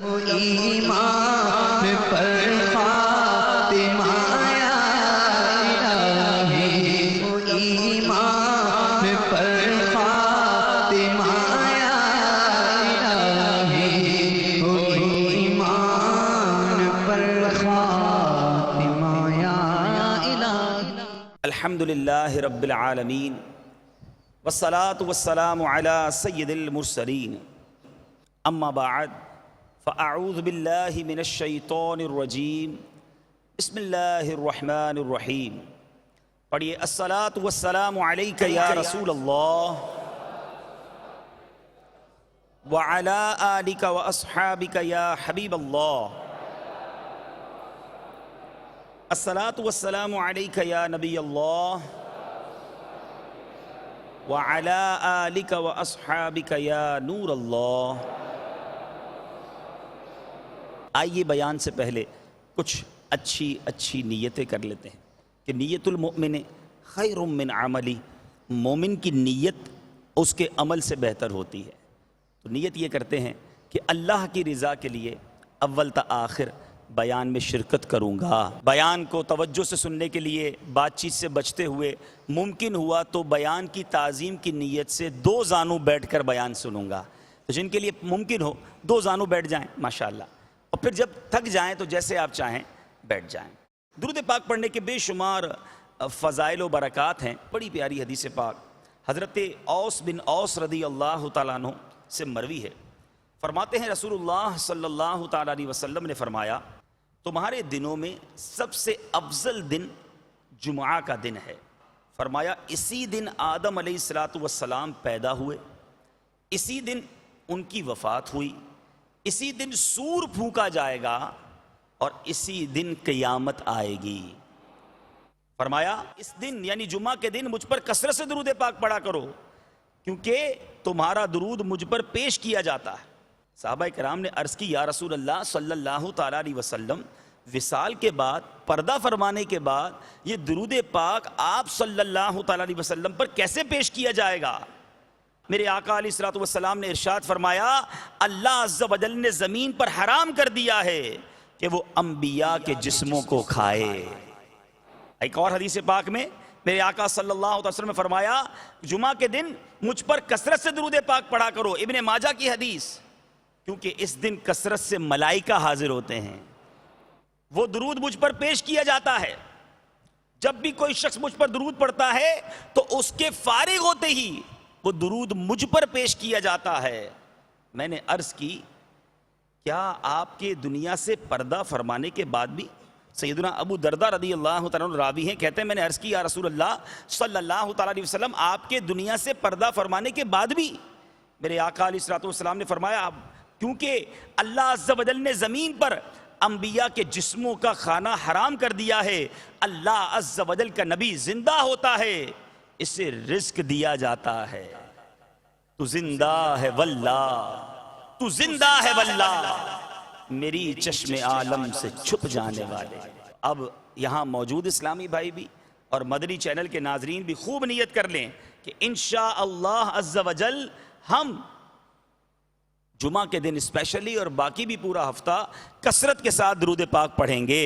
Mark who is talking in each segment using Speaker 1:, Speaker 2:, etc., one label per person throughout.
Speaker 1: ایمان پر خاتمہ یا الہی، ایمان پر خاتمہ یا الہی، ایمان پر خاتمہ یا الہی۔
Speaker 2: الحمدللہ رب العالمین والصلاة والسلام علی سید المرسلین، اما بعد فاعوذ باللہ من الشیطان الرجیم، بسم اللہ الرحمن الرحیم۔ پڑھیے الصلاة والسلام علیک یا رسول اللہ وعلی آلک واصحابک یا حبیب اللہ، الصلاة والسلام علیک یا نبی اللہ وعلی آلک واصحابک یا نور اللہ۔ آئیے بیان سے پہلے کچھ اچھی نیتیں کر لیتے ہیں کہ نیت المؤمن خیر من عملی، مومن کی نیت اس کے عمل سے بہتر ہوتی ہے۔ تو نیت یہ کرتے ہیں کہ اللہ کی رضا کے لیے اول تا آخر بیان میں شرکت کروں گا، بیان کو توجہ سے سننے کے لیے بات چیت سے بچتے ہوئے ممکن ہوا تو بیان کی تعظیم کی نیت سے 2 زانوں بیٹھ کر بیان سنوں گا۔ تو جن کے لیے ممکن ہو 2 زانوں بیٹھ جائیں ماشاءاللہ، اور پھر جب تھک جائیں تو جیسے آپ چاہیں بیٹھ جائیں۔ درود پاک پڑھنے کے بے شمار فضائل و برکات ہیں۔ بڑی پیاری حدیث پاک حضرت اوس بن اوس رضی اللہ تعالیٰ عنہ سے مروی ہے، فرماتے ہیں رسول اللہ صلی اللہ تعالیٰ علیہ وسلم نے فرمایا تمہارے دنوں میں سب سے افضل دن جمعہ کا دن ہے۔ فرمایا اسی دن آدم علیہ السلام پیدا ہوئے، اسی دن ان کی وفات ہوئی، اسی دن سور پھونکا جائے گا اور اسی دن قیامت آئے گی۔ فرمایا اس دن یعنی جمعہ کے دن مجھ پر کثرت سے درود پاک پڑھا کرو، کیونکہ تمہارا درود مجھ پر پیش کیا جاتا ہے۔ صحابہ کرام نے عرض کی یا رسول اللہ صلی اللہ تعالیٰ علیہ وسلم، وصال کے بعد پردہ فرمانے کے بعد یہ درود پاک آپ صلی اللہ تعالیٰ علیہ وسلم پر کیسے پیش کیا جائے گا؟ میرے آقا علیہ السلام نے ارشاد فرمایا اللہ عز و جل نے زمین پر حرام کر دیا ہے کہ وہ انبیاء کے جسموں کو کھائے۔ ایک اور حدیث پاک میں میرے آقا صلی اللہ علیہ وسلم نے فرمایا جمعہ کے دن مجھ پر کثرت سے درود پاک پڑھا کرو، ابن ماجہ کی حدیث، کیونکہ اس دن کثرت سے ملائکہ حاضر ہوتے ہیں، وہ درود مجھ پر پیش کیا جاتا ہے۔ جب بھی کوئی شخص مجھ پر درود پڑھتا ہے تو اس کے فارغ ہوتے ہی وہ درود مجھ پر پیش کیا جاتا ہے۔ میں نے عرض کی کیا آپ کے دنیا سے پردہ فرمانے کے بعد بھی؟ سیدنا ابو دردہ رضی اللہ تعالیٰ عنہ راوی ہیں، کہتے ہیں میں نے عرض کی یا رسول اللہ صلی اللہ تعالیٰ علیہ وسلم آپ کے دنیا سے پردہ فرمانے کے بعد بھی؟ میرے آقا علیہ السلام نے فرمایا کیونکہ اللہ عز و جل نے زمین پر انبیاء کے جسموں کا کھانا حرام کر دیا ہے، اللہ عز و جل کا نبی زندہ ہوتا ہے، اسے رزق دیا جاتا ہے۔ تو زندہ ہے واللہ، تو زندہ ہے واللہ، میری چشم عالم سے چھپ جانے والے۔ اب یہاں موجود اسلامی بھائی بھی اور مدنی چینل کے ناظرین بھی خوب نیت کر لیں کہ انشاءاللہ عز و جل ہم جمعہ کے دن اسپیشلی اور باقی بھی پورا ہفتہ کثرت کے ساتھ درود پاک پڑھیں گے۔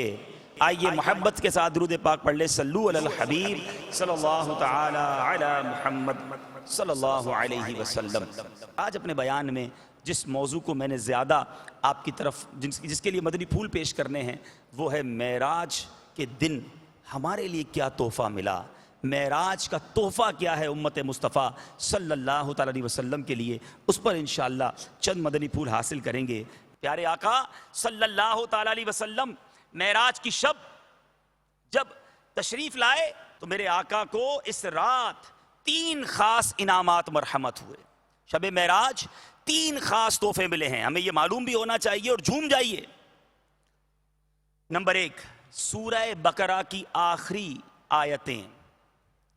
Speaker 2: آئیے محبت کے ساتھ درود پاک پڑھ لیں، صلو علی الحبیب صلی اللہ تعالی علی محمد صلی اللہ علیہ وسلم۔ آج اپنے بیان میں جس موضوع کو میں نے زیادہ آپ کی طرف جس کے لیے مدنی پھول پیش کرنے ہیں وہ ہے معراج کے دن ہمارے لیے کیا تحفہ ملا، معراج کا تحفہ کیا ہے امت مصطفیٰ صلی اللہ تعالیٰ علیہ وسلم کے لیے، اس پر انشاءاللہ چند مدنی پھول حاصل کریں گے۔ پیارے آقا صلی اللہ تعالیٰ علیہ وسلم معراج کی شب جب تشریف لائے تو میرے آقا کو اس رات 3 خاص انعامات مرحمت ہوئے۔ شب معراج 3 خاص تحفے ملے ہیں، ہمیں یہ معلوم بھی ہونا چاہیے اور جھوم جائیے۔ نمبر 1 سورہ بقرہ کی آخری آیتیں،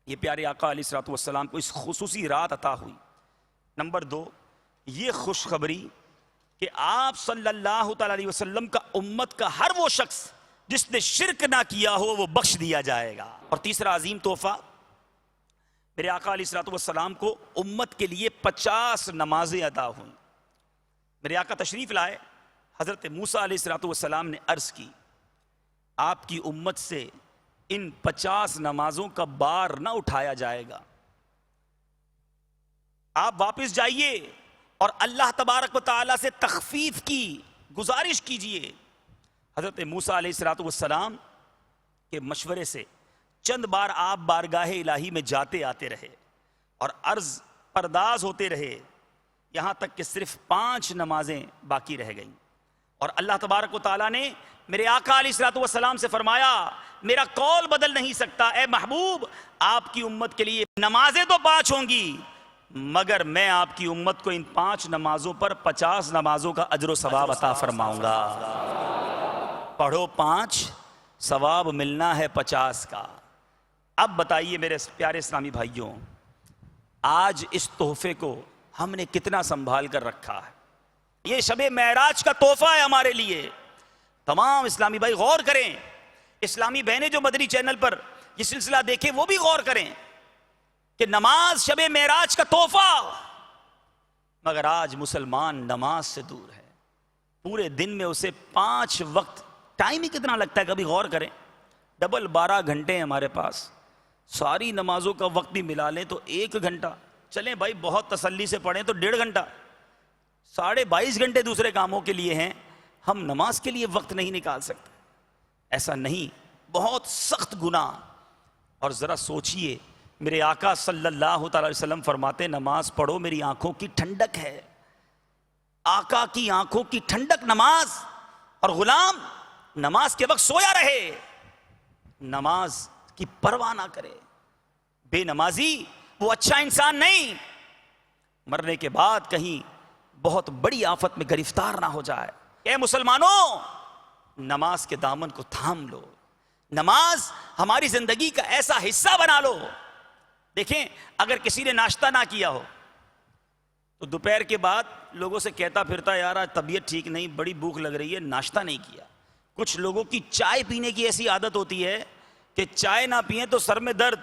Speaker 2: یہ پیارے آقا علیہ السلام کو اس خصوصی رات عطا ہوئی۔ نمبر 2 یہ خوشخبری کہ آپ صلی اللہ تعالیٰ علیہ وسلم کا امت کا ہر وہ شخص جس نے شرک نہ کیا ہو وہ بخش دیا جائے گا۔ اور تیسرا عظیم تحفہ میرے آقا علیہ السلام کو امت کے لیے 50 نمازیں عطا ہوئیں۔ میرے آقا تشریف لائے، حضرت موسیٰ علیہ السلام نے عرض کی آپ کی امت سے ان 50 نمازوں کا بار نہ اٹھایا جائے گا، آپ واپس جائیے اور اللہ تبارک و تعالیٰ سے تخفیف کی گزارش کیجئے۔ حضرت موسیٰ علیہ السلام کے مشورے سے چند بار آپ بارگاہ الہی میں جاتے آتے رہے اور عرض پرداز ہوتے رہے، یہاں تک کہ صرف 5 نمازیں باقی رہ گئیں، اور اللہ تبارک و تعالیٰ نے میرے آقا علیہ السلام سے فرمایا میرا قول بدل نہیں سکتا، اے محبوب آپ کی امت کے لیے نمازیں تو 5 ہوں گی، مگر میں آپ کی امت کو ان 5 نمازوں پر 50 نمازوں کا اجر و ثواب عطا فرماؤں گا۔ پڑھو 5، ثواب ملنا ہے 50 کا۔ اب بتائیے میرے پیارے اسلامی بھائیوں، آج اس تحفے کو ہم نے کتنا سنبھال کر رکھا ہے؟ یہ شب معراج کا تحفہ ہے ہمارے لیے۔ تمام اسلامی بھائی غور کریں، اسلامی بہنیں جو مدنی چینل پر یہ سلسلہ دیکھیں وہ بھی غور کریں کہ نماز شب معراج کا تحفہ، مگر آج مسلمان نماز سے دور ہے۔ پورے دن میں اسے 5 وقت، ٹائم ہی کتنا لگتا ہے کبھی غور کریں، ڈبل 12 گھنٹے ہیں ہمارے پاس، ساری نمازوں کا وقت بھی ملا لیں تو 1 گھنٹہ، چلیں بھائی بہت تسلی سے پڑھیں تو 1.5 گھنٹہ، 22.5 گھنٹے دوسرے کاموں کے لیے ہیں، ہم نماز کے لیے وقت نہیں نکال سکتے۔ ایسا نہیں، بہت سخت گناہ۔ اور ذرا سوچئے، میرے آقا صلی اللہ تعالی علیہ وسلم فرماتے نماز پڑھو میری آنکھوں کی ٹھنڈک ہے۔ آقا کی آنکھوں کی ٹھنڈک نماز، اور غلام نماز کے وقت سویا رہے، نماز کی پرواہ نہ کرے۔ بے نمازی وہ اچھا انسان نہیں، مرنے کے بعد کہیں بہت بڑی آفت میں گرفتار نہ ہو جائے۔ اے مسلمانوں، نماز کے دامن کو تھام لو، نماز ہماری زندگی کا ایسا حصہ بنا لو۔ دیکھیں، اگر کسی نے ناشتہ نہ کیا ہو تو دوپہر کے بعد لوگوں سے کہتا پھرتا یار آج طبیعت ٹھیک نہیں، بڑی بھوک لگ رہی ہے، ناشتہ نہیں کیا۔ کچھ لوگوں کی چائے پینے کی ایسی عادت ہوتی ہے کہ چائے نہ پئیں تو سر میں درد،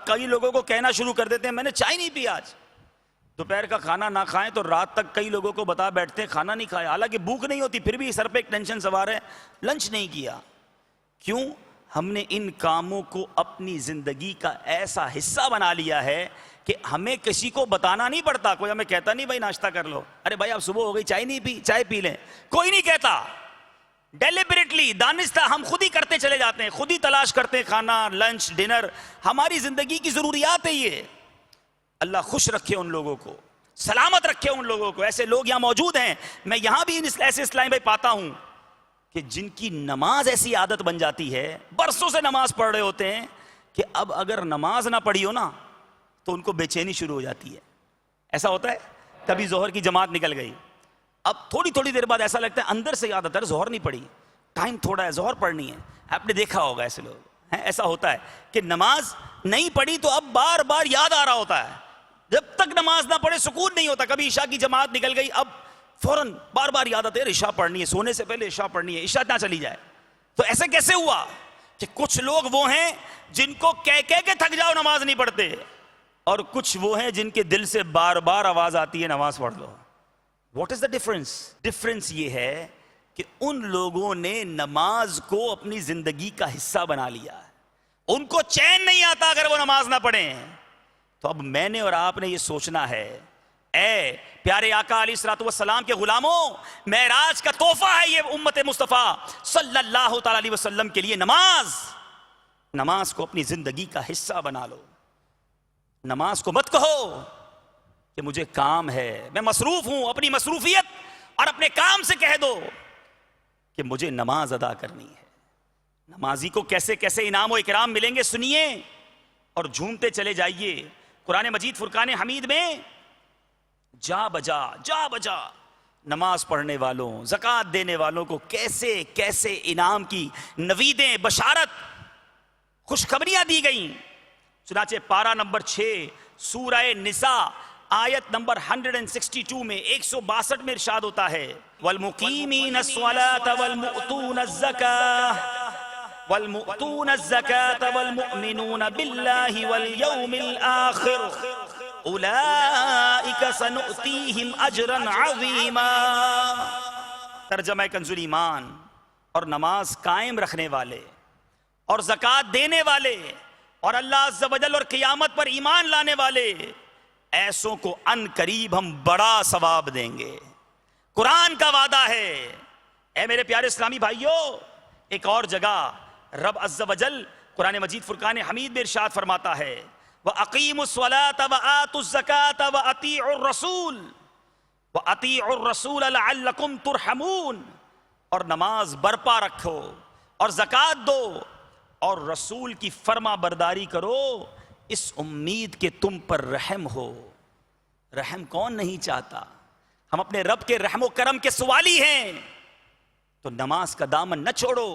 Speaker 2: کئی لوگوں کو کہنا شروع کر دیتے ہیں میں نے چائے نہیں پی آج۔ دوپہر کا کھانا نہ کھائیں تو رات تک کئی لوگوں کو بتا بیٹھتے ہیں کھانا نہیں کھایا، حالانکہ بھوک نہیں ہوتی پھر بھی سر پہ ایک ٹینشن سوار ہے، لنچ نہیں کیا۔ کیوں؟ ہم نے ان کاموں کو اپنی زندگی کا ایسا حصہ بنا لیا ہے کہ ہمیں کسی کو بتانا نہیں پڑتا۔ کوئی ہمیں کہتا نہیں بھائی ناشتہ کر لو، ارے بھائی اب صبح ہو گئی چائے نہیں پی، چائے پی لیں، کوئی نہیں کہتا۔ ڈیلیبریٹلی، دانستہ ہم خود ہی کرتے چلے جاتے ہیں، خود ہی تلاش کرتے ہیں کھانا، لنچ، ڈنر، ہماری زندگی کی ضروریات ہے یہ۔ اللہ خوش رکھے ان لوگوں کو، سلامت رکھے ان لوگوں کو۔ ایسے لوگ یہاں موجود ہیں، میں یہاں بھی ایسے اسلامی بھائی پاتا ہوں کہ جن کی نماز ایسی عادت بن جاتی ہے، برسوں سے نماز پڑھ رہے ہوتے ہیں کہ اب اگر نماز نہ پڑھی ہو نا تو ان کو بے چینی شروع ہو جاتی ہے۔ ایسا ہوتا ہے، کبھی ظہر کی جماعت نکل گئی، اب تھوڑی دیر بعد ایسا لگتا ہے اندر سے یاد آتا ہے ظہر نہیں پڑھی، ٹائم تھوڑا ہے، ظہر پڑھنی ہے۔ آپ نے دیکھا ہوگا ایسے لوگ ہیں، ایسا ہوتا ہے کہ نماز نہیں پڑھی تو اب بار بار یاد آ رہا ہوتا ہے، جب تک نماز نہ پڑھے سکون نہیں ہوتا۔ کبھی عشاء کی جماعت نکل گئی، اب فوراً بار بار یاد آتا ہے عشاء پڑھنی ہے، سونے سے پہلے عشاء پڑھنی ہے، عشاء نہ چلی جائے۔ تو ایسے کیسے ہوا کہ کچھ لوگ وہ ہیں جن کو کہہ کے تھک جاؤ نماز نہیں پڑھتے، اور کچھ وہ ہیں جن کے دل سے بار بار آواز آتی ہے نماز پڑھ لو۔ What is the difference? Difference یہ ہے کہ ان لوگوں نے نماز کو اپنی زندگی کا حصہ بنا لیا ہے، ان کو چین نہیں آتا اگر وہ نماز نہ پڑھیں۔ تو اب میں نے اور آپ نے یہ سوچنا ہے، اے پیارے آقا علیہ السلام کے غلاموں، معراج کا تحفہ ہے یہ امت مصطفیٰ صلی اللہ تعالی علیہ وسلم کے لیے نماز کو اپنی زندگی کا حصہ بنا لو۔ نماز کو مت کہو کہ مجھے کام ہے، میں مصروف ہوں، اپنی مصروفیت اور اپنے کام سے کہہ دو کہ مجھے نماز ادا کرنی ہے۔ نمازی کو کیسے کیسے انعام و اکرام ملیں گے سنیے اور جھومتے چلے جائیے۔ قرآن مجید فرقان حمید میں جا بجا نماز پڑھنے والوں، زکوٰۃ دینے والوں کو کیسے کیسے انعام کی نویدیں، بشارت، خوشخبریاں دی گئیں۔ چنانچہ پارہ نمبر 6 سورہ نساء آیت نمبر 162 میں 162 میں ارشاد ہوتا ہے وَالْمُقِيمِينَ الصَّلَاةَ وَالْمُؤْتُونَ الزَّكَاةَ وَالْمُؤْمِنُونَ بِاللَّهِ وَالْيَوْمِ الْآخِرِ أُولَئِكَ سَنُؤْتِيهِمْ أَجْرًا عَظِيمًا۔ ترجمہ کنز ایمان، اور نماز قائم رکھنے والے اور زکوٰۃ دینے والے اور اللہ عز و جل اور قیامت پر ایمان لانے والے، ایسوں کو ان قریب ہم بڑا ثواب دیں گے۔ قرآن کا وعدہ ہے۔ اے میرے پیارے اسلامی بھائیوں، ایک اور جگہ رب عز و جل قرآن مجید فرقان حمید میں ارشاد فرماتا ہے وَأَقِيمُوا الصَّلَاةَ وَآتُوا الزَّكَاةَ وَأَطِيعُوا الرَّسُولَ وَأَطِيعُوا الرَّسُولَ لَعَلَّكُمْ تُرْحَمُونَ، اور نماز برپا رکھو اور زکوٰۃ دو اور رسول کی فرما برداری کرو، اس امید کہ تم پر رحم ہو۔ رحم کون نہیں چاہتا؟ ہم اپنے رب کے رحم و کرم کے سوالی ہیں، تو نماز کا دامن نہ چھوڑو۔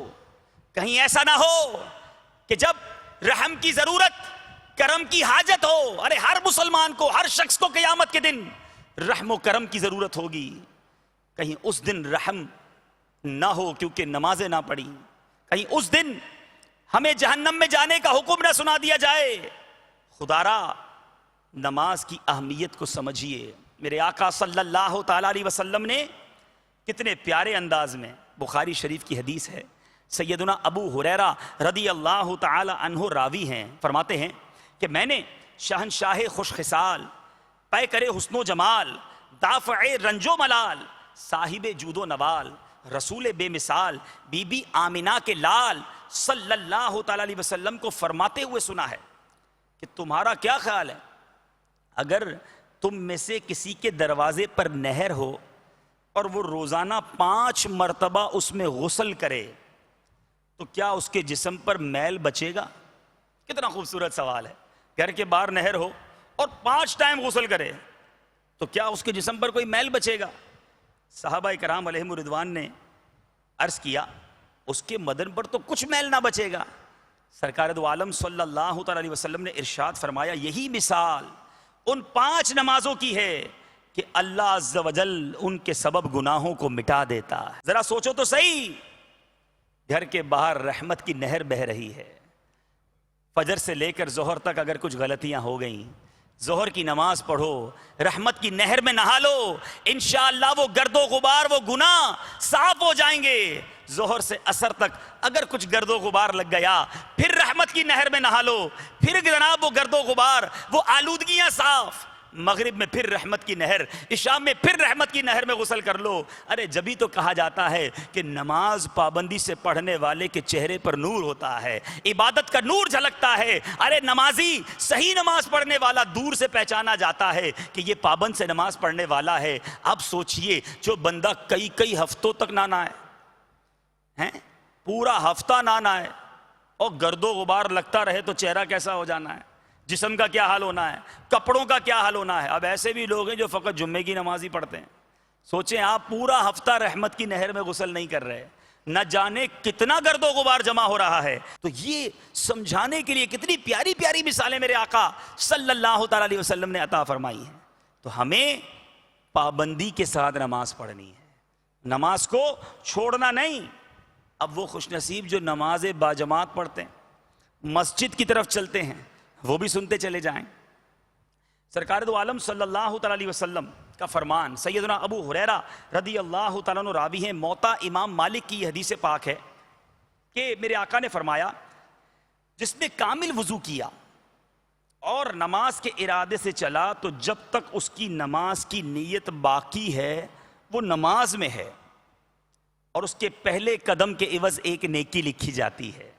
Speaker 2: کہیں ایسا نہ ہو کہ جب رحم کی ضرورت، کرم کی حاجت ہو، ارے ہر مسلمان کو، ہر شخص کو قیامت کے دن رحم و کرم کی ضرورت ہوگی، کہیں اس دن رحم نہ ہو کیونکہ نمازیں نہ پڑھی، کہیں اس دن ہمیں جہنم میں جانے کا حکم نہ سنا دیا جائے۔ خدارا نماز کی اہمیت کو سمجھیے۔ میرے آقا صلی اللہ تعالی علیہ وسلم نے کتنے پیارے انداز میں، بخاری شریف کی حدیث ہے، سیدنا ابو ہریرہ رضی اللہ تعالی عنہ راوی ہیں، فرماتے ہیں کہ میں نے شہنشاہ خوش خصال، پے کرے حسن و جمال، دافع رنج و ملال، صاحب جود و نوال، رسول بے مثال، بی بی آمنہ کے لال صلی اللہ تعالی علیہ وسلم کو فرماتے ہوئے سنا ہے کہ تمہارا کیا خیال ہے اگر تم میں سے کسی کے دروازے پر نہر ہو اور وہ روزانہ 5 مرتبہ اس میں غسل کرے تو کیا اس کے جسم پر میل بچے گا؟ کتنا خوبصورت سوال ہے۔ گھر کے باہر نہر ہو اور 5 ٹائم غسل کرے تو کیا اس کے جسم پر کوئی میل بچے گا؟ صحابہ کرام علیہم رضوان نے عرض کیا اس کے بدن پر تو کچھ میل نہ بچے گا۔ سرکار دو عالم صلی اللہ تعالی علیہ وسلم نے ارشاد فرمایا یہی مثال ان 5 نمازوں کی ہے کہ اللہ عز و جل ان کے سبب گناہوں کو مٹا دیتا ہے۔ ذرا سوچو تو صحیح، گھر کے باہر رحمت کی نہر بہہ رہی ہے، فجر سے لے کر ظہر تک اگر کچھ غلطیاں ہو گئیں، ظہر کی نماز پڑھو، رحمت کی نہر میں نہا لو، انشاءاللہ وہ گرد و غبار، وہ گناہ صاف ہو جائیں گے۔ ظہر سے عصر تک اگر کچھ گرد و غبار لگ گیا، پھر رحمت کی نہر میں نہا لو، پھر جناب وہ گرد و غبار، وہ آلودگیاں صاف، مغرب میں پھر رحمت کی نہر، عشاء میں پھر رحمت کی نہر میں غسل کر لو۔ ارے جبھی تو کہا جاتا ہے کہ نماز پابندی سے پڑھنے والے کے چہرے پر نور ہوتا ہے، عبادت کا نور جھلکتا ہے۔ ارے نمازی، صحیح نماز پڑھنے والا دور سے پہچانا جاتا ہے کہ یہ پابند سے نماز پڑھنے والا ہے۔ اب سوچئے جو بندہ کئی ہفتوں تک نہ نہائے، پورا ہفتہ نہ نہائے اور گرد و غبار لگتا رہے تو چہرہ کیسا ہو جانا ہے، جسم کا کیا حال ہونا ہے، کپڑوں کا کیا حال ہونا ہے۔ اب ایسے بھی لوگ ہیں جو فقط جمعے کی نماز ہی پڑھتے ہیں۔ سوچیں آپ پورا ہفتہ رحمت کی نہر میں غسل نہیں کر رہے، نہ جانے کتنا گرد و غبار جمع ہو رہا ہے۔ تو یہ سمجھانے کے لیے کتنی پیاری پیاری مثالیں میرے آقا صلی اللہ تعالی علیہ وسلم نے عطا فرمائی ہیں۔ تو ہمیں پابندی کے ساتھ نماز پڑھنی ہے، نماز کو چھوڑنا نہیں۔ اب وہ خوش نصیب جو نماز باجماعت پڑھتے ہیں، مسجد کی طرف چلتے ہیں، وہ بھی سنتے چلے جائیں۔ سرکار دو عالم صلی اللہ تعالی علیہ وسلم کا فرمان، سیدنا ابو ہریرہ رضی اللہ تعالیٰ عنہ راوی ہیں، موطا امام مالک کی حدیث پاک ہے کہ میرے آقا نے فرمایا جس نے کامل وضو کیا اور نماز کے ارادے سے چلا تو جب تک اس کی نماز کی نیت باقی ہے وہ نماز میں ہے، اور اس کے پہلے قدم کے عوض ایک نیکی لکھی جاتی ہے،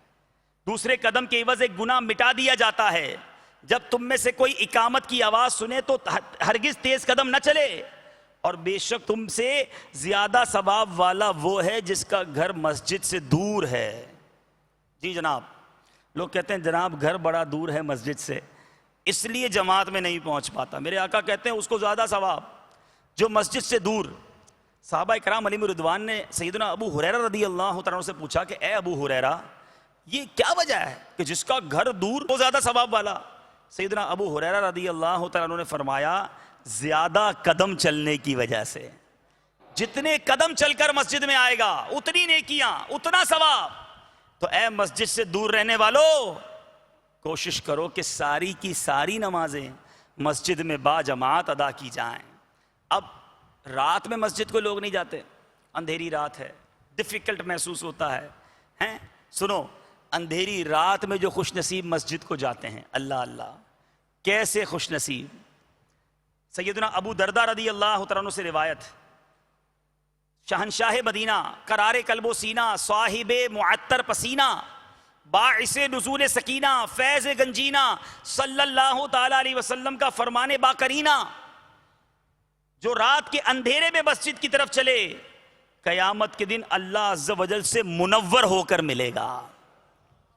Speaker 2: دوسرے قدم کے عوض ایک گناہ مٹا دیا جاتا ہے۔ جب تم میں سے کوئی اقامت کی آواز سنے تو ہرگز تیز قدم نہ چلے، اور بے شک تم سے زیادہ ثواب والا وہ ہے جس کا گھر مسجد سے دور ہے۔ جی جناب، لوگ کہتے ہیں جناب گھر بڑا دور ہے مسجد سے، اس لیے جماعت میں نہیں پہنچ پاتا۔ میرے آقا کہتے ہیں اس کو زیادہ ثواب جو مسجد سے دور۔ صحابہ کرام علیہم رضوان نے سیدنا ابو ہریرہ رضی اللہ تعالیٰ عنہ سے پوچھا کہ اے ابو ہریرہ یہ کیا وجہ ہے کہ جس کا گھر دور وہ زیادہ ثواب والا؟ سیدنا ابو ہریرہ رضی اللہ تعالیٰ عنہ نے فرمایا زیادہ قدم چلنے کی وجہ سے، جتنے قدم چل کر مسجد میں آئے گا اتنی نیکیاں، اتنا ثواب۔ تو اے مسجد سے دور رہنے والوں، کوشش کرو کہ ساری کی ساری نمازیں مسجد میں با جماعت ادا کی جائیں۔ اب رات میں مسجد کو لوگ نہیں جاتے، اندھیری رات ہے، ڈیفیکلٹ محسوس ہوتا ہے، ہیں؟ سنو، اندھیری رات میں جو خوش نصیب مسجد کو جاتے ہیں، اللہ اللہ کیسے خوش نصیب. سیدنا ابو دردہ رضی اللہ تعالیٰ عنہ سے روایت، شہنشاہ مدینہ، قرار قلب و سینہ، صاحب معطر پسینہ، باعث نزول سکینہ، فیض گنجینہ، صلی اللہ تعالیٰ علیہ وسلم کا فرمان باقرینہ، جو رات کے اندھیرے میں مسجد کی طرف چلے قیامت کے دن اللہ عز و جل سے منور ہو کر ملے گا.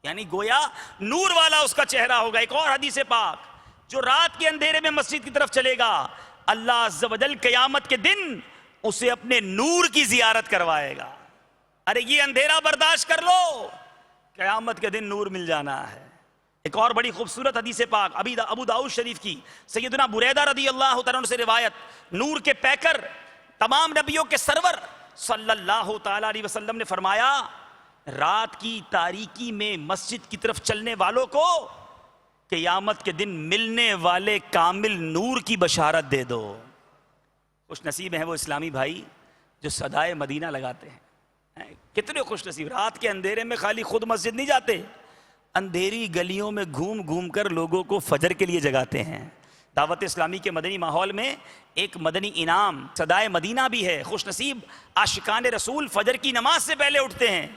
Speaker 2: یعنی گویا نور والا اس کا چہرہ ہوگا. ایک اور حدیث پاک، جو رات کے اندھیرے میں مسجد کی طرف چلے گا اللہ عز و جل قیامت کے دن اسے اپنے نور کی زیارت کروائے گا. ارے یہ اندھیرا برداشت کر لو، قیامت کے دن نور مل جانا ہے. ایک اور بڑی خوبصورت حدیث پاک ابو داؤد شریف کی، سیدنا بریدہ رضی اللہ تعالیٰ عنہ سے روایت، نور کے پیکر، تمام نبیوں کے سرور صلی اللہ تعالیٰ علیہ وسلم نے فرمایا، رات کی تاریکی میں مسجد کی طرف چلنے والوں کو قیامت کے دن ملنے والے کامل نور کی بشارت دے دو. خوش نصیب ہیں وہ اسلامی بھائی جو صدائے مدینہ لگاتے ہیں. کتنے خوش نصیب، رات کے اندھیرے میں خالی خود مسجد نہیں جاتے، اندھیری گلیوں میں گھوم گھوم کر لوگوں کو فجر کے لیے جگاتے ہیں. دعوت اسلامی کے مدنی ماحول میں ایک مدنی انعام صدائے مدینہ بھی ہے. خوش نصیب عاشقان رسول فجر کی نماز سے پہلے اٹھتے ہیں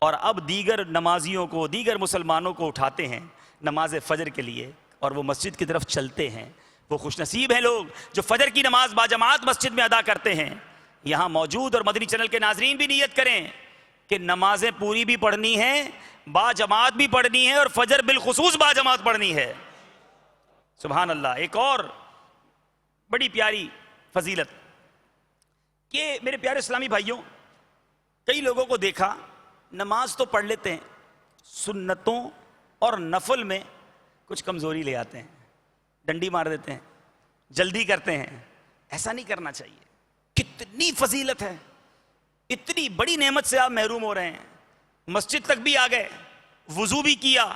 Speaker 2: اور اب دیگر نمازیوں کو، دیگر مسلمانوں کو اٹھاتے ہیں نماز فجر کے لیے اور وہ مسجد کی طرف چلتے ہیں. وہ خوش نصیب ہیں لوگ جو فجر کی نماز باجماعت مسجد میں ادا کرتے ہیں. یہاں موجود اور مدنی چینل کے ناظرین بھی نیت کریں کہ نمازیں پوری بھی پڑھنی ہیں، باجماعت بھی پڑھنی ہے اور فجر بالخصوص باجماعت پڑھنی ہے. سبحان اللہ. ایک اور بڑی پیاری فضیلت کہ میرے پیارے اسلامی بھائیوں، کئی لوگوں کو دیکھا نماز تو پڑھ لیتے ہیں، سنتوں اور نفل میں کچھ کمزوری لے آتے ہیں، ڈنڈی مار دیتے ہیں، جلدی کرتے ہیں. ایسا نہیں کرنا چاہیے. کتنی فضیلت ہے، اتنی بڑی نعمت سے آپ محروم ہو رہے ہیں. مسجد تک بھی آ گئے، وضو بھی کیا،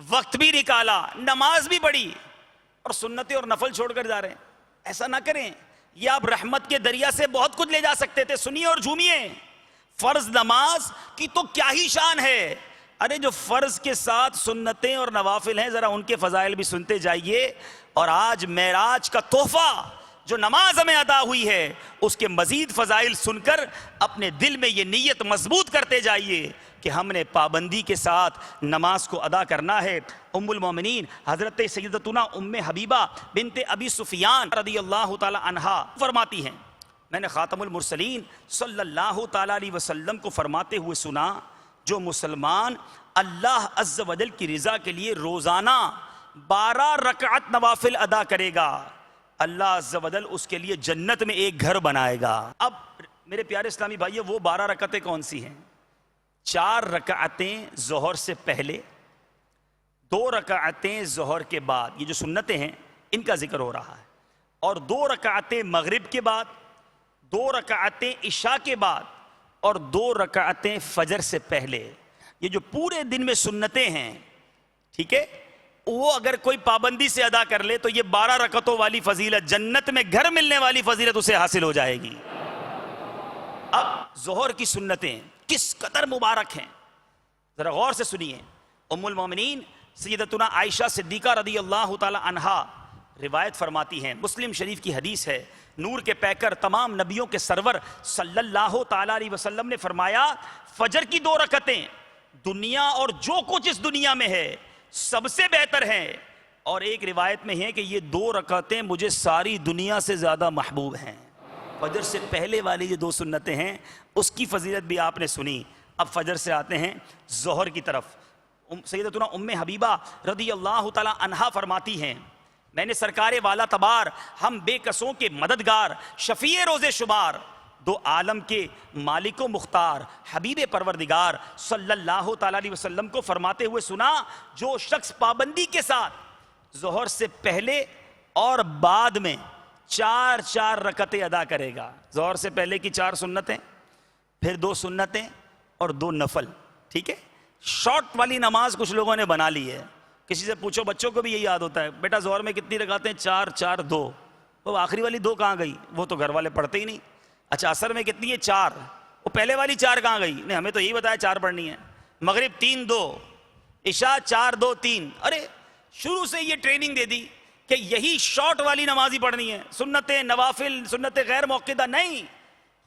Speaker 2: وقت بھی نکالا، نماز بھی پڑھی اور سنتیں اور نفل چھوڑ کر جا رہے ہیں. ایسا نہ کریں. یہ آپ رحمت کے دریا سے بہت کچھ لے جا سکتے تھے. سنیے اور جھومیے. فرض نماز کی تو کیا ہی شان ہے. ارے جو فرض کے ساتھ سنتیں اور نوافل ہیں ذرا ان کے فضائل بھی سنتے جائیے. اور آج معراج کا تحفہ جو نماز ہمیں عطا ہوئی ہے اس کے مزید فضائل سن کر اپنے دل میں یہ نیت مضبوط کرتے جائیے کہ ہم نے پابندی کے ساتھ نماز کو ادا کرنا ہے. ام المومنین حضرت سیدتنا ام حبیبہ بنت ابی سفیان رضی اللہ تعالی عنہا فرماتی ہیں، میں نے خاتم المرسلین صلی اللہ تعالی علیہ وسلم کو فرماتے ہوئے سنا، جو مسلمان اللہ عز و جل کی رضا کے لیے روزانہ 12 رکعت نوافل ادا کرے گا اللہ عز و جل اس کے لیے جنت میں ایک گھر بنائے گا. اب میرے پیارے اسلامی بھائیو، وہ 12 رکعتیں کون سی ہیں؟ 4 رکعتیں ظہر سے پہلے، 2 رکعتیں ظہر کے بعد، یہ جو سنتیں ہیں ان کا ذکر ہو رہا ہے، اور 2 رکعتیں مغرب کے بعد، 2 رکعتیں عشاء کے بعد اور 2 رکعتیں فجر سے پہلے. یہ جو پورے دن میں سنتیں ہیں، ٹھیک ہے، وہ اگر کوئی پابندی سے ادا کر لے تو یہ 12 رکعتوں والی فضیلت، جنت میں گھر ملنے والی فضیلت اسے حاصل ہو جائے گی. اب ظہر کی سنتیں کس قدر مبارک ہیں ذرا غور سے سنیے. ام المومنین سیدتنا عائشہ صدیقہ رضی اللہ تعالی عنہا روایت فرماتی ہیں، مسلم شریف کی حدیث ہے، نور کے پیکر تمام نبیوں کے سرور صلی اللہ تعالی علیہ وسلم نے فرمایا، فجر کی 2 رکعتیں دنیا اور جو کچھ اس دنیا میں ہے سب سے بہتر ہیں. اور ایک روایت میں ہے کہ یہ 2 رکعتیں مجھے ساری دنیا سے زیادہ محبوب ہیں. فجر سے پہلے والی جو 2 سنتیں ہیں اس کی فضیلت بھی آپ نے سنی. اب فجر سے آتے ہیں ظہر کی طرف. سیدتنا ام حبیبہ رضی اللہ تعالی عنہا فرماتی ہیں، میں نے سرکار والا تبار، ہم بے کسوں کے مددگار، شفیع روز شمار، 2 عالم کے مالک و مختار، حبیب پروردگار صلی اللہ تعالی علیہ وسلم کو فرماتے ہوئے سنا، جو شخص پابندی کے ساتھ ظہر سے پہلے اور بعد میں 4 رکعتیں ادا کرے گا. ظہر سے پہلے کی 4 سنتیں، پھر 2 سنتیں اور 2 نفل. ٹھیک ہے، شارٹ والی نماز کچھ لوگوں نے بنا لی ہے. کسی سے پوچھو، بچوں کو بھی یہی یاد ہوتا ہے، بیٹا ظہر میں کتنی رکعتیں؟ 4 4 2. وہ آخری والی 2 کہاں گئی؟ وہ تو گھر والے پڑھتے ہی نہیں. اچھا عصر میں کتنی ہے؟ 4. وہ پہلے والی 4 کہاں گئی؟ نہیں ہمیں تو یہی بتایا 4 پڑھنی ہے. مغرب 3 2، عشاء 4 2 3. ارے شروع سے یہ ٹریننگ دے دی کہ یہی شارٹ والی نماز ہی پڑھنی ہے، سنتیں نوافل سنتیں غیر موقدہ نہیں.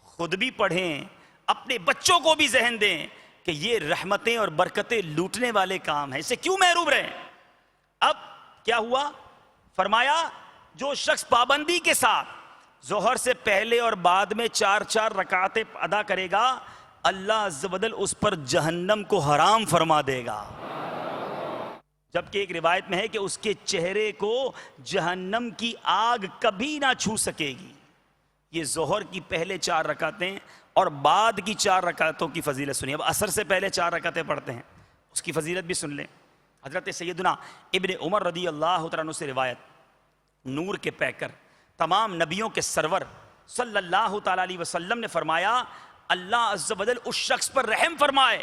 Speaker 2: خود بھی پڑھیں، اپنے بچوں کو بھی ذہن دیں کہ یہ رحمتیں اور برکتیں لوٹنے والے کام ہیں، اس سے کیوں محروم رہیں. اب کیا ہوا؟ فرمایا جو شخص پابندی کے ساتھ ظہر سے پہلے اور بعد میں 4 رکعتیں ادا کرے گا، اللہ عز و جل اس پر جہنم کو حرام فرما دے گا. جبکہ ایک روایت میں ہے کہ اس کے چہرے کو جہنم کی آگ کبھی نہ چھو سکے گی. یہ ظہر کی پہلے 4 رکعتیں اور بعد کی 4 رکعتوں کی فضیلت سنیے. اب عصر سے پہلے 4 رکعتیں پڑھتے ہیں، اس کی فضیلت بھی سن لیں. حضرت سیدنا ابن عمر رضی اللہ تعالیٰ عنہ سے روایت، نور کے پیکر تمام نبیوں کے سرور صلی اللہ تعالیٰ علیہ وسلم نے فرمایا اللہ عز و جل اس شخص پر رحم فرمائے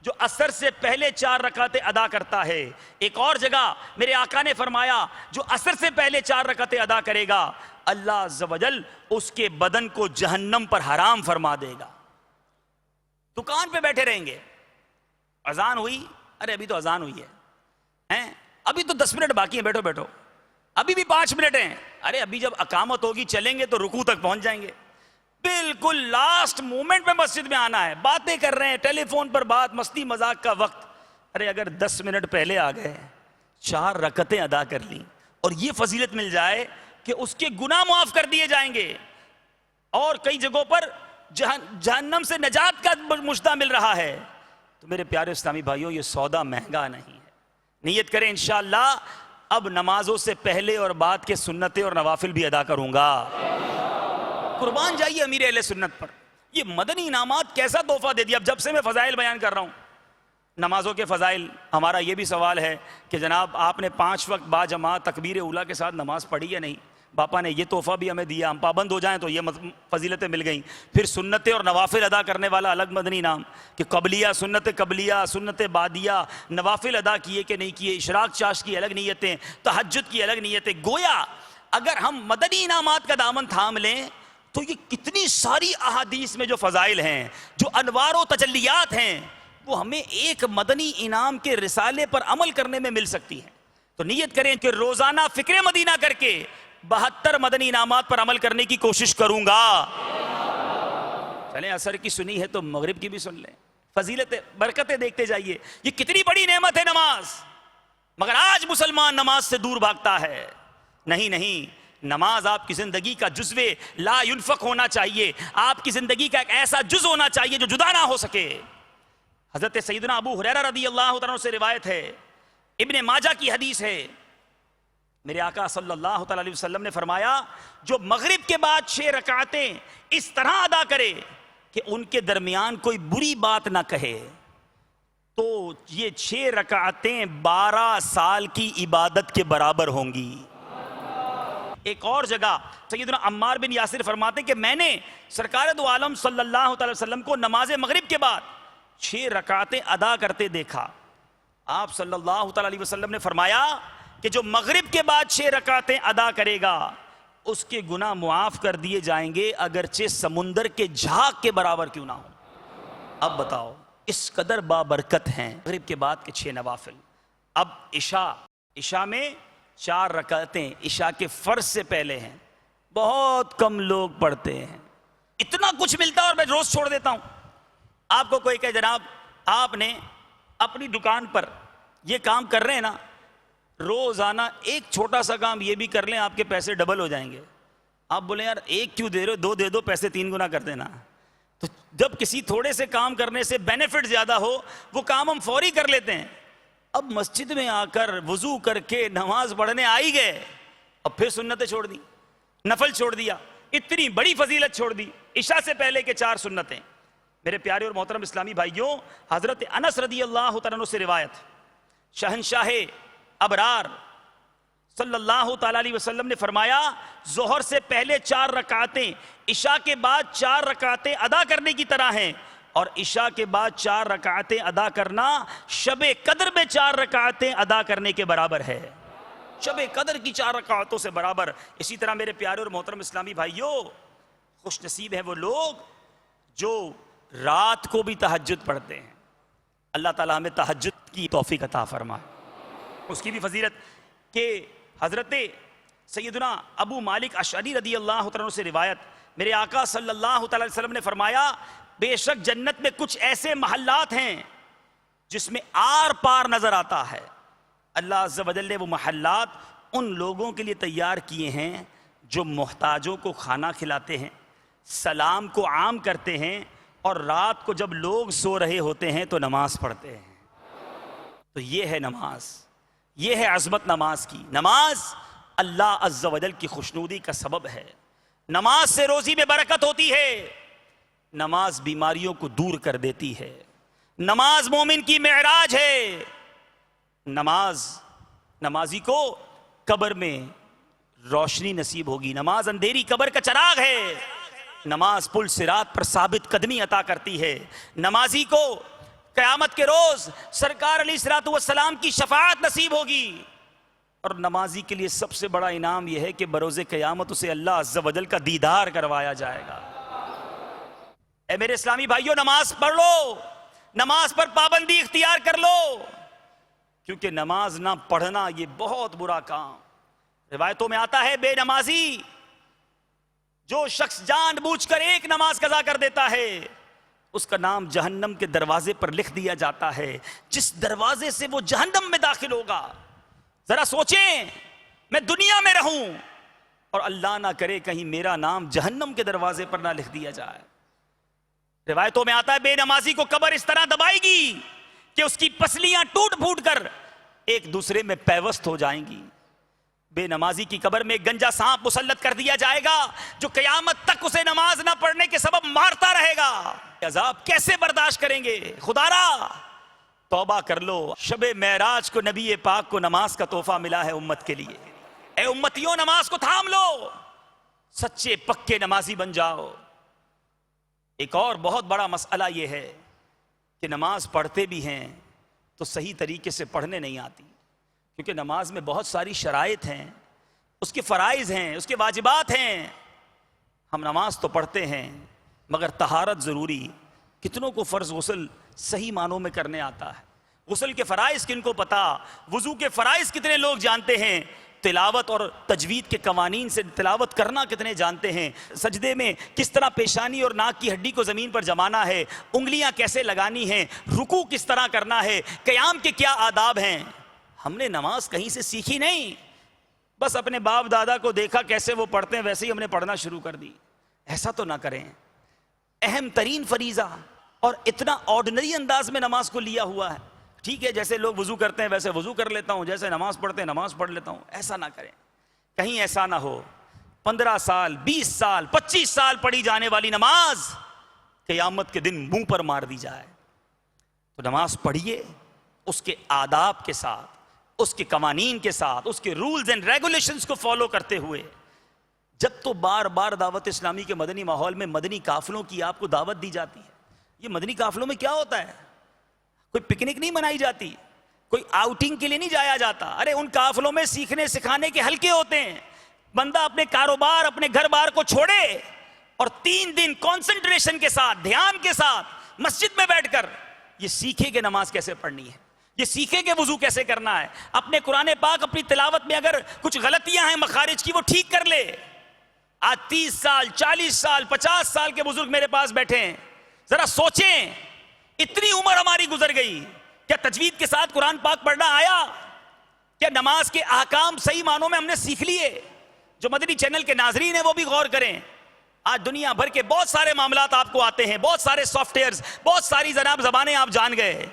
Speaker 2: جو عصر سے پہلے 4 رکعتیں ادا کرتا ہے. ایک اور جگہ میرے آقا نے فرمایا جو عصر سے پہلے 4 رکعتیں ادا کرے گا اللہ عز و جل اس کے بدن کو جہنم پر حرام فرما دے گا. دکان پہ بیٹھے رہیں گے، اذان ہوئی، ارے ابھی تو اذان ہوئی ہے، ابھی تو 10 منٹ باقی ہیں، بیٹھو بیٹھو، ابھی بھی 5 منٹ ہیں، ارے ابھی جب اقامت ہوگی چلیں گے تو رکوع تک پہنچ جائیں گے. بالکل لاسٹ مومنٹ میں مسجد میں آنا ہے، باتیں کر رہے ہیں، ٹیلی فون پر بات، مستی مذاق کا وقت. ارے اگر 10 منٹ پہلے آ گئے، 4 رکعتیں ادا کر لیں اور یہ فضیلت مل جائے کہ اس کے گناہ معاف کر دیے جائیں گے، اور کئی جگہوں پر جہنم سے نجات کا مشتہ مل رہا ہے. تو میرے پیارے اسلامی بھائیوں، یہ سودا مہنگا نہیں ہے. نیت کریں انشاءاللہ اب نمازوں سے پہلے اور بعد کے سنتیں اور نوافل بھی ادا کروں گا. قربان جائیے امیر اہل سنت پر. یہ مدنی انعامات کیسا تحفہ دے دیا. اب جب سے میں فضائل بیان کر رہا ہوں، نمازوں کے فضائل، ہمارا یہ بھی سوال ہے کہ جناب آپ نے 5 وقت با جماعت تکبیر اولیٰ کے ساتھ نماز پڑھی یا نہیں؟ باپا نے یہ تحفہ بھی ہمیں دیا، ہم پابند ہو جائیں تو یہ فضیلتیں مل گئیں. پھر سنتیں اور نوافل ادا کرنے والا الگ مدنی انعام کہ قبلیہ سنت بعدیہ نوافل ادا کیے کہ نہیں کیے، اشراق چاش کی الگ نیتیں، تہجد کی الگ نیتیں. گویا اگر ہم مدنی انعامات کا دامن تھام لیں تو یہ کتنی ساری احادیث میں جو فضائل ہیں، جو انوار و تجلیات ہیں، وہ ہمیں ایک مدنی انعام کے رسالے پر عمل کرنے میں مل سکتی ہیں. تو نیت کریں کہ روزانہ فکر مدینہ کر کے 72 مدنی انعامات پر عمل کرنے کی کوشش کروں گا. چلیں عصر کی سنی ہے تو مغرب کی بھی سن لیں. فضیلت برکتیں دیکھتے جائیے. یہ کتنی بڑی نعمت ہے نماز، مگر آج مسلمان نماز سے دور بھاگتا ہے. نہیں، نماز آپ کی زندگی کا جزو لا ينفق ہونا چاہیے. آپ کی زندگی کا ایک ایسا جز ہونا چاہیے جو جدا نہ ہو سکے. حضرت سیدنا ابو ہریرہ رضی اللہ عنہ سے روایت ہے، ابن ماجہ کی حدیث ہے، میرے آقا صلی اللہ تعالی علیہ وسلم نے فرمایا جو مغرب کے بعد 6 رکعتیں اس طرح ادا کرے کہ ان کے درمیان کوئی بری بات نہ کہے تو یہ 6 رکعتیں 12 سال کی عبادت کے برابر ہوں گی. ایک اور جگہ سیدنا عمار بن یاسر فرماتے ہیں کہ میں نے سرکار دو عالم صلی اللہ تعالی وسلم کو نماز مغرب کے بعد 6 رکعتیں ادا کرتے دیکھا. آپ صلی اللہ تعالی علیہ وسلم نے فرمایا کہ جو مغرب کے بعد 6 رکعتیں ادا کرے گا اس کے گناہ معاف کر دیے جائیں گے اگرچہ سمندر کے جھاگ کے برابر کیوں نہ ہو. اب بتاؤ اس قدر بابرکت ہیں مغرب کے بعد کے 6 نوافل. اب عشاء میں 4 رکعتیں عشاء کے فرض سے پہلے ہیں، بہت کم لوگ پڑھتے ہیں. اتنا کچھ ملتا ہے اور میں روز چھوڑ دیتا ہوں. آپ کو کوئی کہے جناب آپ نے اپنی دکان پر یہ کام کر رہے ہیں نا، روزانہ ایک چھوٹا سا کام یہ بھی کر لیں آپ کے پیسے ڈبل ہو جائیں گے. آپ بولیں یار ایک کیوں دے رہے ہو، 2 دے دو، پیسے 3 گنا کر دینا. تو جب کسی تھوڑے سے کام کرنے سے بینیفٹ زیادہ ہو وہ کام ہم فوری کر لیتے ہیں. اب مسجد میں آ کر وضو کر کے نماز پڑھنے آئی گئے اب پھر سنتیں چھوڑ دی، نفل چھوڑ دیا، اتنی بڑی فضیلت چھوڑ دی. عشاء سے پہلے کے 4 سنتیں. میرے پیارے اور محترم اسلامی بھائیوں، حضرت انس رضی اللہ تعالیٰ عنہ سے روایت، شہنشاہ ابرار صلی اللہ تعالیٰ علیہ وسلم نے فرمایا ظہر سے پہلے 4 رکعتیں عشاء کے بعد 4 رکعتیں ادا کرنے کی طرح ہیں، اور عشاء کے بعد 4 رکعتیں ادا کرنا شب قدر میں 4 رکعتیں ادا کرنے کے برابر ہے. شب قدر کی 4 رکعتوں سے برابر. اسی طرح میرے پیارے اور محترم اسلامی بھائیوں، خوش نصیب ہیں وہ لوگ جو رات کو بھی تہجد پڑھتے ہیں. اللہ تعالیٰ ہمیں تہجد کی توفیق عطا فرمائے. اس کی بھی فضیلت کہ حضرت سیدنا ابو مالک اشعری رضی اللہ عنہ سے روایت، میرے آقا صلی اللہ تعالی وسلم نے فرمایا بے شک جنت میں کچھ ایسے محلات ہیں جس میں آر پار نظر آتا ہے. اللہ عز و جل نے وہ محلات ان لوگوں کے لیے تیار کیے ہیں جو محتاجوں کو کھانا کھلاتے ہیں، سلام کو عام کرتے ہیں، اور رات کو جب لوگ سو رہے ہوتے ہیں تو نماز پڑھتے ہیں. تو یہ ہے نماز، یہ ہے عظمت نماز کی. نماز اللہ عز و جل کی خوشنودی کا سبب ہے. نماز سے روزی میں برکت ہوتی ہے. نماز بیماریوں کو دور کر دیتی ہے. نماز مومن کی معراج ہے. نمازی کو قبر میں روشنی نصیب ہوگی. نماز اندھیری قبر کا چراغ ہے. نماز پل صراط پر ثابت قدمی عطا کرتی ہے. نمازی کو قیامت کے روز سرکار علیہ الصلوۃ والسلام کی شفاعت نصیب ہوگی. اور نمازی کے لیے سب سے بڑا انعام یہ ہے کہ بروز قیامت اسے اللہ عز و جل کا دیدار کروایا جائے گا. اے میرے اسلامی بھائیوں، نماز پڑھ لو، نماز پر پابندی اختیار کر لو، کیونکہ نماز نہ پڑھنا یہ بہت برا کام. روایتوں میں آتا ہے بے نمازی جو شخص جان بوجھ کر ایک نماز قضا کر دیتا ہے اس کا نام جہنم کے دروازے پر لکھ دیا جاتا ہے، جس دروازے سے وہ جہنم میں داخل ہوگا. ذرا سوچیں، میں دنیا میں رہوں اور اللہ نہ کرے کہیں میرا نام جہنم کے دروازے پر نہ لکھ دیا جائے. روایتوں میں آتا ہے بے نمازی کو قبر اس طرح دبائے گی کہ اس کی پسلیاں ٹوٹ پھوٹ کر ایک دوسرے میں پیوست ہو جائیں گی. بے نمازی کی قبر میں گنجا سانپ مسلط کر دیا جائے گا جو قیامت تک اسے نماز نہ پڑھنے کے سبب مارتا رہے گا. عذاب کیسے برداشت کریں گے؟ خدا را توبہ کر لو. شب معراج کو نبی پاک کو نماز کا تحفہ ملا ہے امت کے لیے. اے امتیوں، نماز کو تھام لو، سچے پکے نمازی بن جاؤ. ایک اور بہت بڑا مسئلہ یہ ہے کہ نماز پڑھتے بھی ہیں تو صحیح طریقے سے پڑھنے نہیں آتی، کیونکہ نماز میں بہت ساری شرائط ہیں، اس کے فرائض ہیں، اس کے واجبات ہیں. ہم نماز تو پڑھتے ہیں مگر طہارت ضروری. کتنوں کو فرض غسل صحیح معنوں میں کرنے آتا ہے؟ غسل کے فرائض کن کو پتا؟ وضو کے فرائض کتنے لوگ جانتے ہیں؟ تلاوت اور تجوید کے قوانین سے تلاوت کرنا کتنے جانتے ہیں؟ سجدے میں کس طرح پیشانی اور ناک کی ہڈی کو زمین پر جمانا ہے، انگلیاں کیسے لگانی ہیں، رکوع کس طرح کرنا ہے، قیام کے کیا آداب ہیں. ہم نے نماز کہیں سے سیکھی نہیں، بس اپنے باپ دادا کو دیکھا کیسے وہ پڑھتے ہیں ویسے ہی ہم نے پڑھنا شروع کر دی. ایسا تو نہ کریں. اہم ترین فریضہ اور اتنا آرڈنری انداز میں نماز کو لیا ہوا ہے. ٹھیک ہے، جیسے لوگ وضو کرتے ہیں ویسے وضو کر لیتا ہوں، جیسے نماز پڑھتے ہیں نماز پڑھ لیتا ہوں. ایسا نہ کریں. کہیں ایسا نہ ہو 15 سال 20 سال 25 سال پڑھی جانے والی نماز قیامت کے دن منہ پر مار دی جائے. تو نماز پڑھیے اس کے آداب کے ساتھ، اس کے قوانین کے ساتھ، اس کے رولز اینڈ ریگولیشنز کو فالو کرتے ہوئے. جب تو بار بار دعوت اسلامی کے مدنی ماحول میں مدنی قافلوں کی آپ کو دعوت دی جاتی ہے. یہ مدنی قافلوں میں کیا ہوتا ہے؟ کوئی پکنک نہیں منائی جاتی، کوئی آؤٹنگ کے لیے نہیں جایا جاتا. ارے ان قافلوں میں سیکھنے سکھانے کے حلقے ہوتے ہیں. بندہ اپنے کاروبار اپنے گھر بار کو چھوڑے اور 3 دن کانسنٹریشن کے ساتھ، دھیان کے ساتھ مسجد میں بیٹھ کر یہ سیکھے کہ نماز کیسے پڑھنی ہے، یہ سیکھے کہ وضو کیسے کرنا ہے. اپنے قرآن پاک اپنی تلاوت میں اگر کچھ غلطیاں ہیں مخارج کی وہ ٹھیک کر لے. آج 30 سال 40 سال 50 سال کے بزرگ میرے پاس بیٹھے ہیں. ذرا سوچیں، اتنی عمر ہماری گزر گئی، کیا تجوید کے ساتھ قرآن پاک پڑھنا آیا؟ کیا نماز کے احکام صحیح معنوں میں ہم نے سیکھ لیے؟ جو مدنی چینل کے ناظرین ہیں وہ بھی غور کریں. آج دنیا بھر کے بہت سارے معاملات آپ کو آتے ہیں، بہت سارے سافٹ ویئرز، بہت ساری جناب زبانیں آپ جان گئے،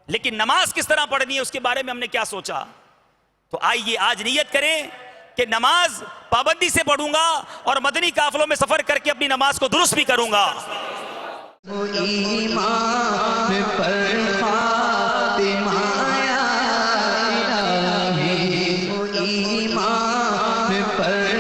Speaker 2: لیکن نماز کس طرح پڑھنی ہے اس کے بارے میں ہم نے کیا سوچا؟ تو آئیے آج نیت کریں کہ نماز پابندی سے پڑھوں گا اور مدنی قافلوں میں سفر کر کے اپنی نماز کو درست بھی کروں گا.
Speaker 1: ایمان پر خاتمہ یا الہی، ایمان پر